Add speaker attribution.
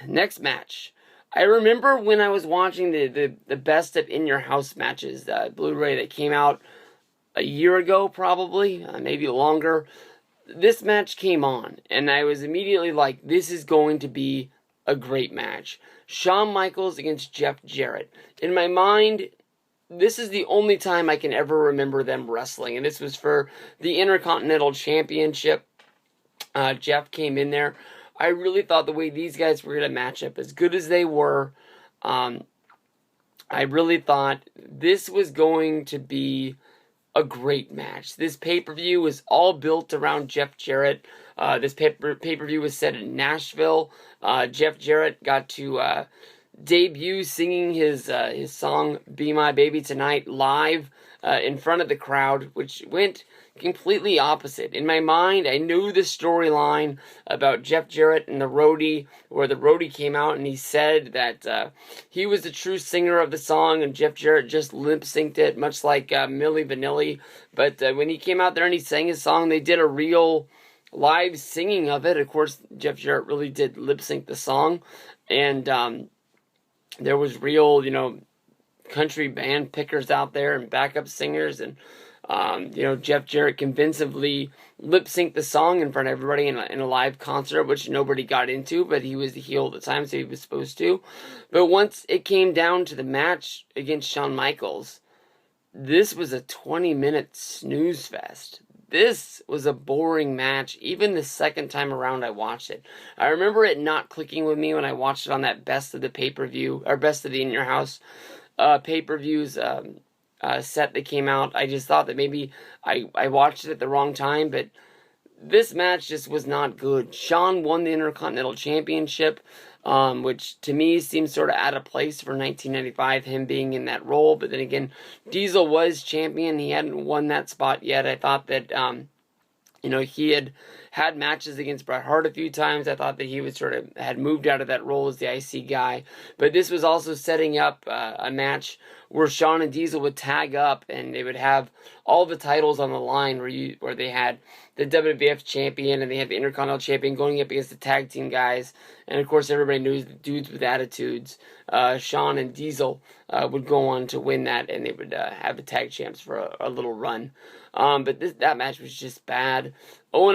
Speaker 1: Next match. I remember when I was watching the best of In Your House matches, Blu-ray that came out a year ago, probably, maybe longer. This match came on, and I was immediately like, this is going to be a great match. Shawn Michaels against Jeff Jarrett. In my mind, this is the only time I can ever remember them wrestling, and this was for the Intercontinental Championship. Jeff came in there. I really thought the way these guys were going to match up, as good as they were, I really thought this was going to be a great match. This pay-per-view was all built around Jeff Jarrett. This pay-per-view was set in Nashville. Jeff Jarrett got to debut singing his song "Be My Baby Tonight" live in front of the crowd, which went completely opposite. In my mind, I knew the storyline about Jeff Jarrett and the roadie, where the roadie came out and he said that he was the true singer of the song, and Jeff Jarrett just lip-synced it, much like Milli Vanilli. But when he came out there and he sang his song, they did a real live singing of it. Of course, Jeff Jarrett really did lip-sync the song, and there was real, country band pickers out there and backup singers, and Jeff Jarrett convincingly lip-synced the song in front of everybody in a live concert, which nobody got into, but he was the heel at the time, so he was supposed to. But once it came down to the match against Shawn Michaels, this was a 20-minute snooze fest. This was a boring match, even the second time around I watched it. I remember it not clicking with me when I watched it on that best of the pay-per-view, or best of the In Your House pay-per-views set that came out. I just thought that maybe I watched it at the wrong time, but this match just was not good. Shawn won the Intercontinental Championship, which to me seems sort of out of place for 1995, him being in that role. But then again, Diesel was champion. He hadn't won that spot yet. I thought that, he had matches against Bret Hart a few times. I thought that he was had moved out of that role as the IC guy. But this was also setting up a match where Shawn and Diesel would tag up, and they would have all the titles on the line, where they had the WWF champion and they had the Intercontinental champion going up against the tag team guys. And of course, everybody knows the dudes with attitudes. Shawn and Diesel would go on to win that, and they would have the tag champs for a little run. But that match was just bad. Owen